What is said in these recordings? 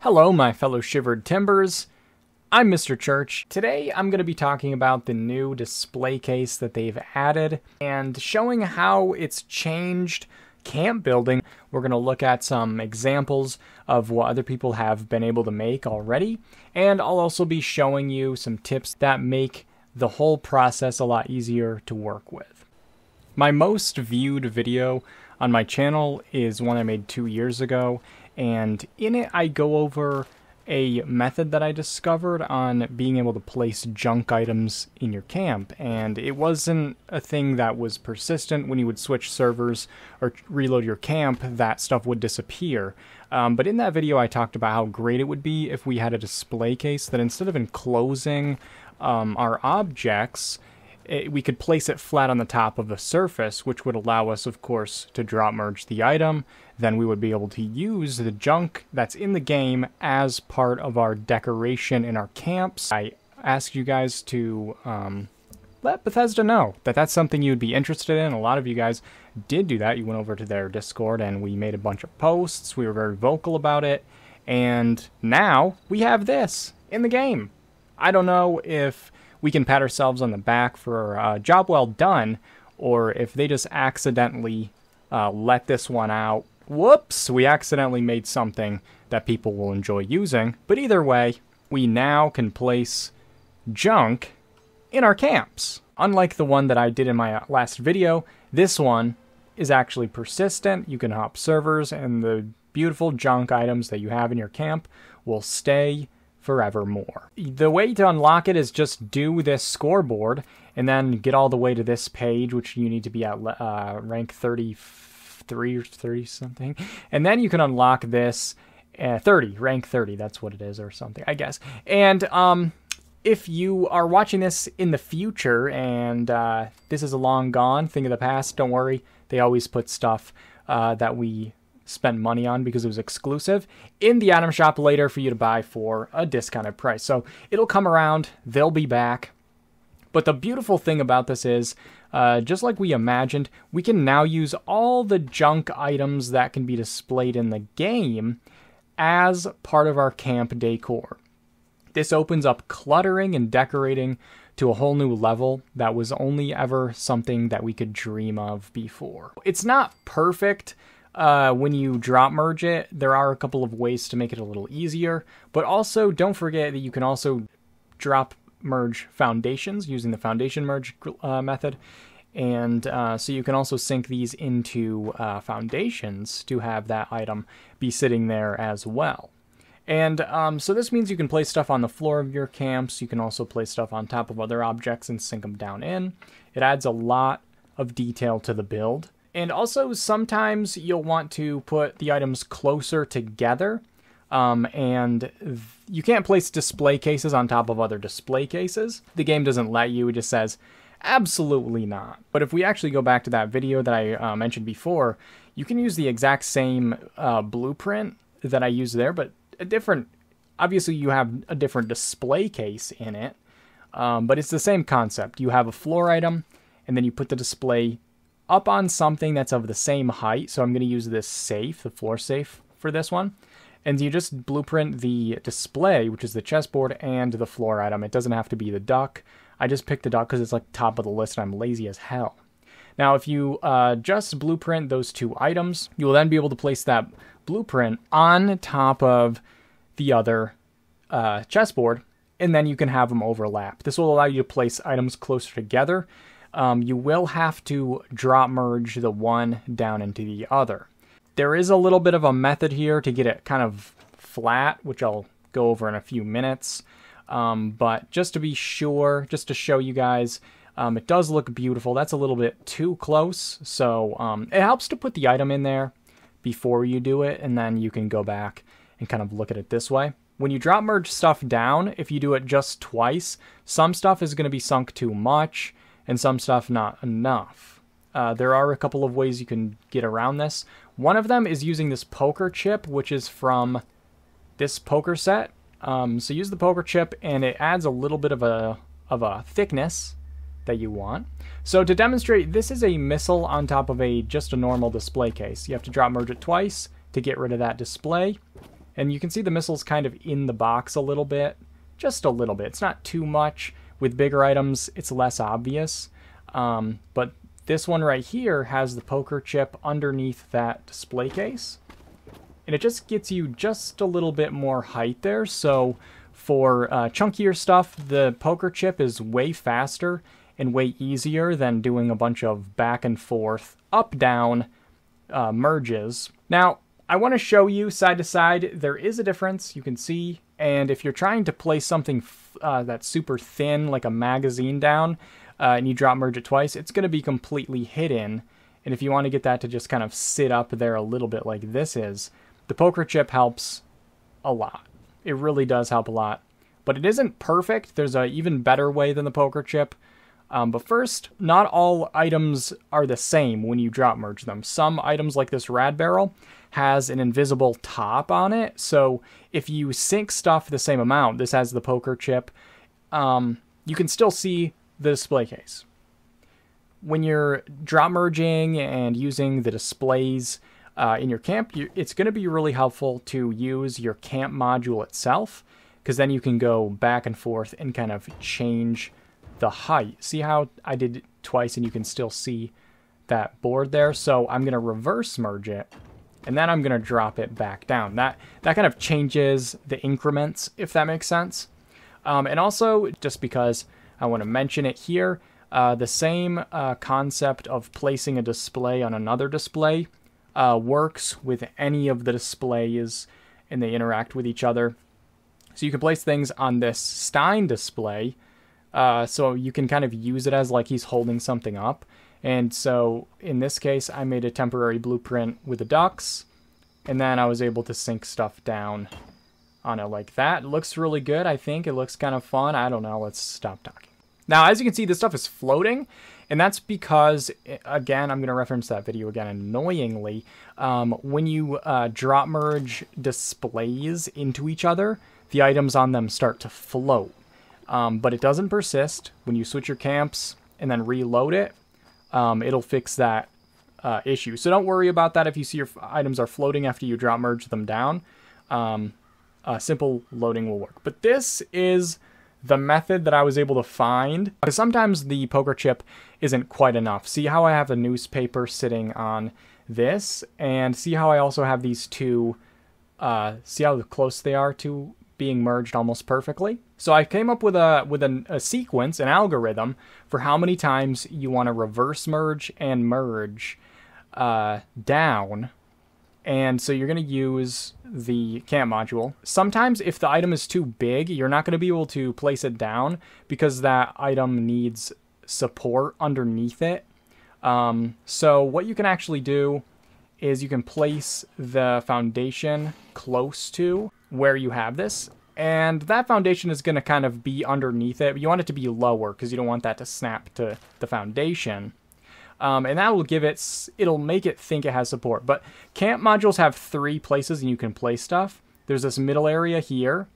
Hello, my fellow shivered timbers. I'm Mr. Church. Today, I'm going to be talking about the new display case that they've added and showing how it's changed camp building. We're going to look at some examples of what other people have been able to make already, and I'll also be showing you some tips that make the whole process a lot easier to work with. My most viewed video on my channel is one I made 2 years ago, and in it I go over a method that I discovered on being able to place junk items in your camp, and it wasn't a thing that was persistent. When you would switch servers or reload your camp, that stuff would disappear. But in that video I talked about how great it would be if we had a display case that instead of enclosing our objects, we could place it flat on the top of the surface, which would allow us, of course, to drop merge the item. Then we would be able to use the junk that's in the game as part of our decoration in our camps. I asked you guys to let Bethesda know that that's something you'd be interested in. A lot of you guys did do that. You went over to their Discord and we made a bunch of posts. We were very vocal about it. And now we have this in the game. I don't know if we can pat ourselves on the back for a job well done, or if they just accidentally let this one out. Whoops, we accidentally made something that people will enjoy using. But either way, we now can place junk in our camps. Unlike the one that I did in my last video, this one is actually persistent. You can hop servers, and the beautiful junk items that you have in your camp will stay forevermore. The way to unlock it is just do this scoreboard and then get all the way to this page, which you need to be at rank 33 or 30 something, and then you can unlock this 30, rank 30, that's what it is, or something, I guess. And if you are watching this in the future and this is a long gone thing of the past, don't worry, they always put stuff that we spent money on because it was exclusive in the item shop later for you to buy for a discounted price. So it'll come around, they'll be back. But the beautiful thing about this is, just like we imagined, we can now use all the junk items that can be displayed in the game as part of our camp decor. This opens up cluttering and decorating to a whole new level that was only ever something that we could dream of before. It's not perfect. When you drop merge it, there are a couple of ways to make it a little easier, but also don't forget that you can also drop merge foundations using the foundation merge method, and so you can also sync these into foundations to have that item be sitting there as well. And so this means you can place stuff on the floor of your camps. You can also place stuff on top of other objects and sync them down in. It adds a lot of detail to the build. And also, sometimes you'll want to put the items closer together, and you can't place display cases on top of other display cases. The game doesn't let you, it just says, absolutely not. But if we actually go back to that video that I mentioned before, you can use the exact same blueprint that I used there, but a different, obviously you have a different display case in it, but it's the same concept. You have a floor item, and then you put the display up on something that's of the same height. So I'm going to use this safe, the floor safe, for this one. And you just blueprint the display, which is the chessboard, and the floor item. It doesn't have to be the duck. I just picked the duck because it's like top of the list and I'm lazy as hell. Now, if you just blueprint those two items, you will then be able to place that blueprint on top of the other chessboard, and then you can have them overlap. This will allow you to place items closer together. You will have to drop merge the one down into the other. There is a little bit of a method here to get it kind of flat, which I'll go over in a few minutes. But just to be sure, just to show you guys, it does look beautiful. That's a little bit too close, so it helps to put the item in there before you do it, and then you can go back and kind of look at it this way. When you drop merge stuff down, if you do it just twice, some stuff is going to be sunk too much, and some stuff not enough. There are a couple of ways you can get around this. One of them is using this poker chip, which is from this poker set. So use the poker chip, and it adds a little bit of a thickness that you want. So to demonstrate, this is a missile on top of just a normal display case. You have to drop merge it twice to get rid of that display, And you can see the missiles kind of in the box a little bit. Just a little bit. It's not too much. With bigger items, it's less obvious. But this one right here has the poker chip underneath that display case. And it just gets you just a little bit more height there. So for chunkier stuff, the poker chip is way faster and way easier than doing a bunch of back and forth, up, down merges. Now, I want to show you side to side. There is a difference, you can see. And if you're trying to place something that's super thin, like a magazine down, and you drop merge it twice, it's going to be completely hidden. And if you want to get that to just kind of sit up there a little bit like this is, the poker chip helps a lot. It really does help a lot. But it isn't perfect. There's an even better way than the poker chip. But first, not all items are the same when you drop merge them. Some items like this rad barrel has an invisible top on it. So if you sync stuff the same amount, this has the poker chip, you can still see the display case. When you're drop merging and using the displays in your camp, it's going to be really helpful to use your camp module itself, because then you can go back and forth and kind of change the height. See how I did it twice and you can still see that board there? So I'm going to reverse merge it, and then I'm going to drop it back down. That kind of changes the increments, if that makes sense. And also, just because I want to mention it here, the same concept of placing a display on another display works with any of the displays, and they interact with each other. So you can place things on this Stein display, so you can kind of use it as like he's holding something up. And so in this case, I made a temporary blueprint with the ducks, and then I was able to sync stuff down on it like that. It looks really good, I think. It looks kind of fun. I don't know. Let's stop talking. Now, as you can see, this stuff is floating, and that's because, again, I'm going to reference that video again annoyingly. When you drop merge displays into each other, the items on them start to float. But it doesn't persist. When you switch your camps and then reload it, it'll fix that issue. So don't worry about that if you see your items are floating after you drop merge them down. Simple loading will work. But this is the method that I was able to find, because sometimes the poker chip isn't quite enough. See how I have a newspaper sitting on this, and see how I also have these two, see how close they are to being merged almost perfectly. So I came up with a sequence, an algorithm for how many times you want to reverse merge and merge down. And so you're going to use the camp module. Sometimes if the item is too big, you're not going to be able to place it down because that item needs support underneath it. So what you can actually do is you can place the foundation close to where you have this, and that foundation is going to kind of be underneath it. But you want it to be lower because you don't want that to snap to the foundation. And that will give it, it'll make it think it has support. But camp modules have 3 places and you can place stuff. There's this middle area here,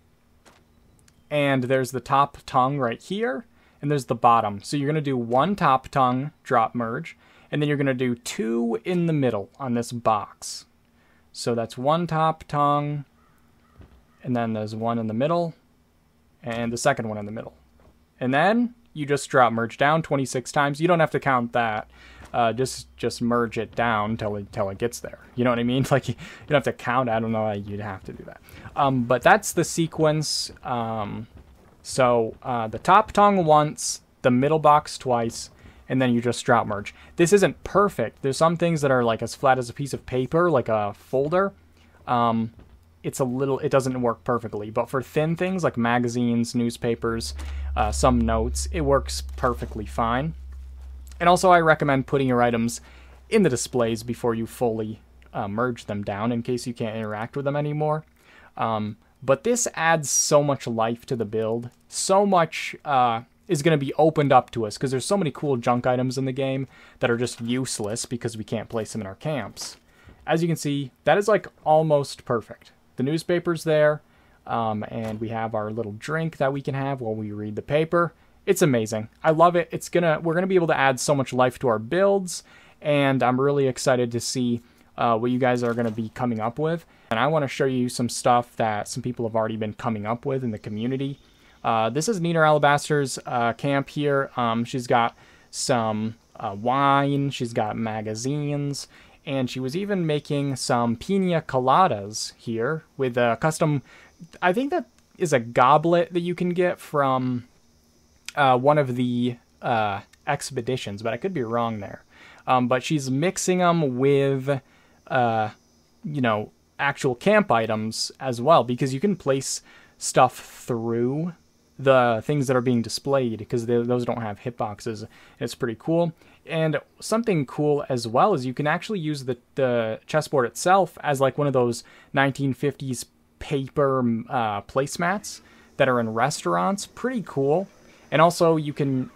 and there's the top tongue right here, and there's the bottom. So you're going to do 1 top tongue drop merge, and then you're going to do 2 in the middle on this box. So that's 1 top tongue, and then there's 1 in the middle, and the second one in the middle. And then you just drop merge down 26 times. You don't have to count that. Just merge it down till it gets there. You know what I mean? Like you don't have to count. I don't know how you'd have to do that. But that's the sequence. So the top tongue once, the middle box twice, and then you just drop merge. This isn't perfect. There's some things that are like as flat as a piece of paper, like a folder. It doesn't work perfectly, but for thin things like magazines, newspapers, some notes, it works perfectly fine. And also I recommend putting your items in the displays before you fully merge them down in case you can't interact with them anymore. But this adds so much life to the build. So much is going to be opened up to us because there's so many cool junk items in the game that are just useless because we can't place them in our camps. As you can see, that is like almost perfect. The newspaper's there, and we have our little drink that we can have while we read the paper. It's amazing. I love it. We're gonna be able to add so much life to our builds, and I'm really excited to see what you guys are going to be coming up with. And I want to show you some stuff that some people have already been coming up with in the community. This is Nina Alabaster's camp here. She's got some wine, she's got magazines, and she was even making some pina coladas here with a custom, I think that is a goblet that you can get from one of the expeditions, but I could be wrong there. But she's mixing them with, you know, actual camp items as well, because you can place stuff through the things that are being displayed, because those don't have hitboxes. It's pretty cool. And something cool as well is you can actually use the chessboard itself as like one of those 1950s paper placemats that are in restaurants. Pretty cool. And also you can,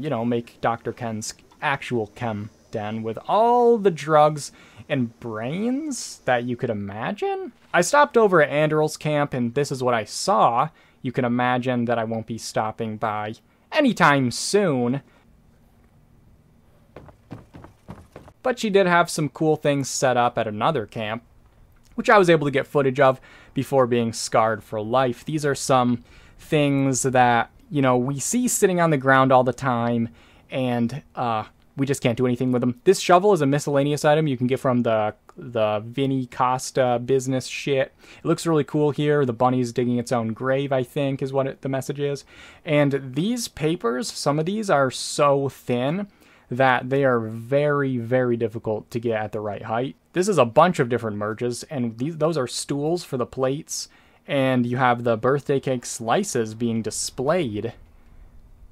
you know, make Dr. Ken's actual chem den with all the drugs and brains that you could imagine. I stopped over at Anderl's camp, and this is what I saw. You can imagine that I won't be stopping by anytime soon. But she did have some cool things set up at another camp, which I was able to get footage of before being scarred for life. These are some things that, you know, we see sitting on the ground all the time, and we just can't do anything with them. This shovel is a miscellaneous item you can get from the Vinny Costa business shit. It looks really cool here. The bunny's digging its own grave, I think, is what the message is. And these papers, some of these are so thin that they are very, very difficult to get at the right height. This is a bunch of different merges, and those are stools for the plates, and you have the birthday cake slices being displayed.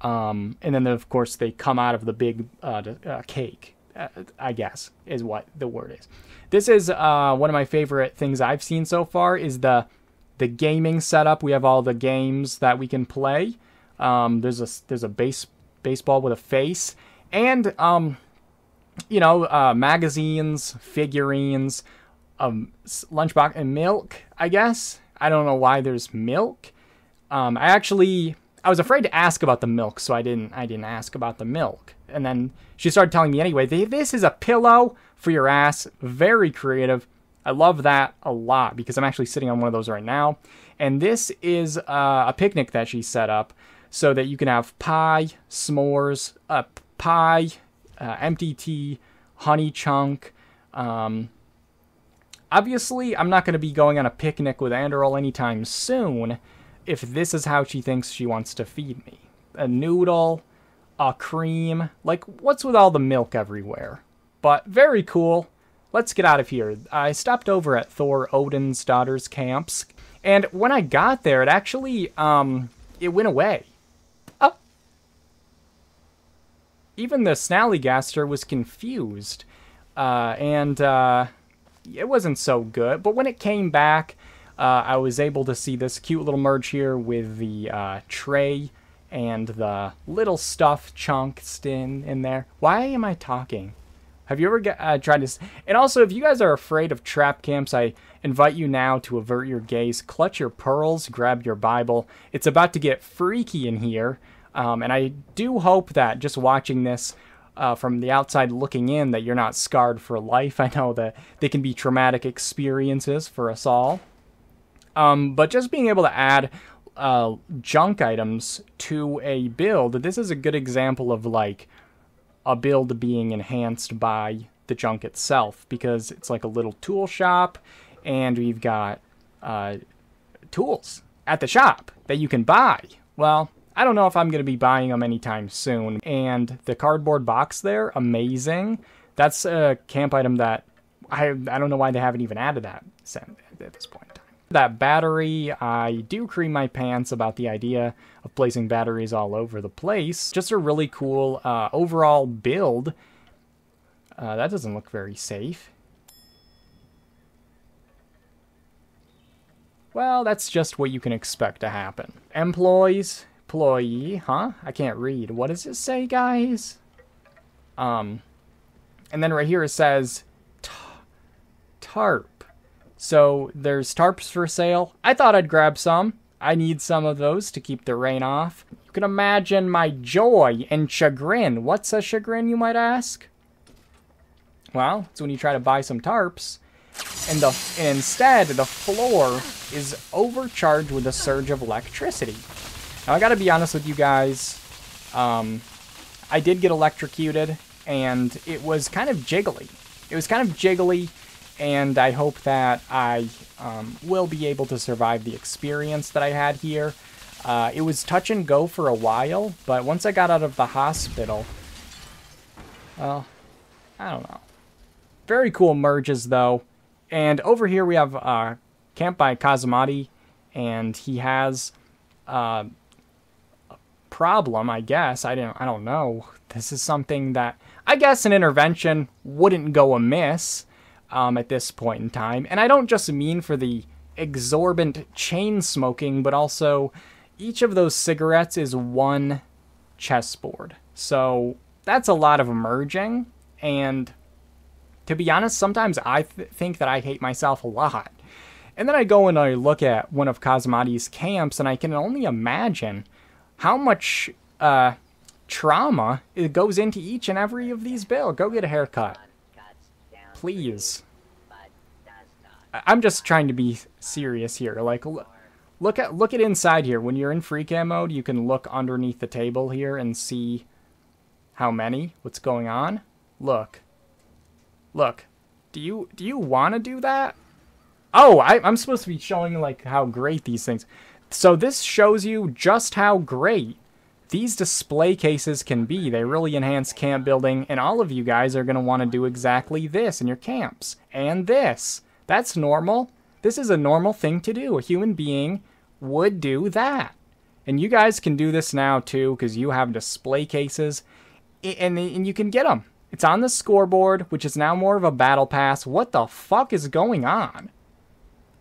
And then, of course, they come out of the big cake, I guess, is what the word is. This is one of my favorite things I've seen so far is the gaming setup. We have all the games that we can play. There's a baseball with a face, and you know, magazines, figurines, lunchbox, and milk, I guess. I don't know why there's milk. I was afraid to ask about the milk, so I didn't ask about the milk. And then she started telling me anyway, this is a pillow for your ass. Very creative. I love that a lot, because I'm actually sitting on one of those right now. And this is a picnic that she set up so that you can have pie, s'mores, pie, empty tea, honey chunk. Obviously, I'm not going to be going on a picnic with Anderl anytime soon if this is how she thinks she wants to feed me. A noodle, a cream, like, what's with all the milk everywhere? But very cool. Let's get out of here. I stopped over at Thor Odin's daughter's camps, and when I got there, it actually, it went away. Oh. Even the Snallygaster was confused, and it wasn't so good, but when it came back, I was able to see this cute little merge here with the tray and the little stuffed chunks in there. Why am I talking? Have you ever tried this? And also, if you guys are afraid of trap camps, I invite you now to avert your gaze, clutch your pearls, grab your Bible. It's about to get freaky in here, and I do hope that just watching this from the outside looking in, that you're not scarred for life. I know that they can be traumatic experiences for us all. But just being able to add junk items to a build, this is a good example of like a build being enhanced by the junk itself, because it's like a little tool shop, and we've got tools at the shop that you can buy. Well, I don't know if I'm going to be buying them anytime soon. And the cardboard box there, amazing. That's a camp item that I don't know why they haven't even added that at this point in time. That battery, I do cream my pants about the idea of placing batteries all over the place. Just a really cool overall build. That doesn't look very safe. Well, that's just what you can expect to happen. Employee, huh? I can't read. What does it say, guys? And then right here it says tarp. So there's tarps for sale. I thought I'd grab some. I need some of those to keep the rain off. You can imagine my joy and chagrin. What's a chagrin, you might ask? Well, it's when you try to buy some tarps, and instead the floor is overcharged with a surge of electricity. Now, I gotta be honest with you guys, I did get electrocuted, and it was kind of jiggly. And I hope that I will be able to survive the experience that I had here. It was touch and go for a while, but once I got out of the hospital, well, I don't know. Very cool merges, though. And over here we have Camp by Kazamati, and he has a problem, I guess. I don't know. This is something that I guess an intervention wouldn't go amiss at this point in time. And I don't just mean for the exorbitant chain smoking, but also each of those cigarettes is one chessboard. So that's a lot of merging, and to be honest, sometimes I think that I hate myself a lot. And then I go and I look at one of Kazamati's camps, and I can only imagine how much trauma it goes into each and every of these builds. Go get a haircut, please. I'm just trying to be serious here. Like, look at inside here. When you're in free cam mode, you can look underneath the table here and see what's going on. Look. Do you want to do that? Oh, I'm supposed to be showing like how great these things. So this shows you just how great these display cases can be. They really enhance camp building, and all of you guys are going to want to do exactly this in your camps. And this. That's normal. This is a normal thing to do. A human being would do that. And you guys can do this now too, because you have display cases, and you can get them. It's on the scoreboard, which is now more of a battle pass. What the fuck is going on?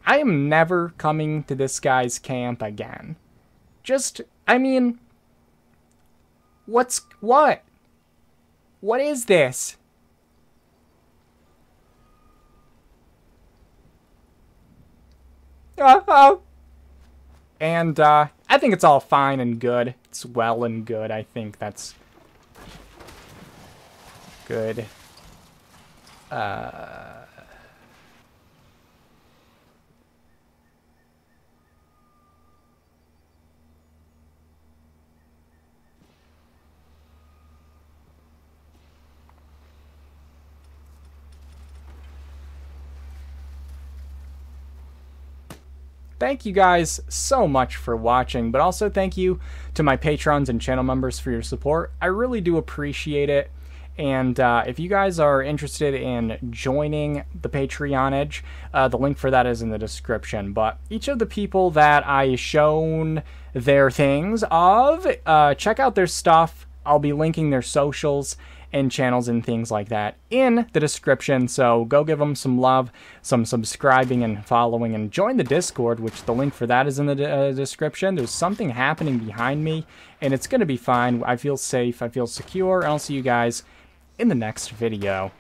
I am never coming to this guy's camp again. I mean, what? What is this? And, I think it's all fine and good. It's well and good. I think that's good. Thank you guys so much for watching, but also thank you to my patrons and channel members for your support. I really do appreciate it. And if you guys are interested in joining the Patreonage, the link for that is in the description. But each of the people that I shown their things of, check out their stuff. I'll be linking their socials and channels and things like that in the description, so go give them some love, some subscribing and following, and join the Discord, which the link for that is in the description. There's something happening behind me, and it's gonna be fine. I feel safe, I feel secure, and I'll see you guys in the next video.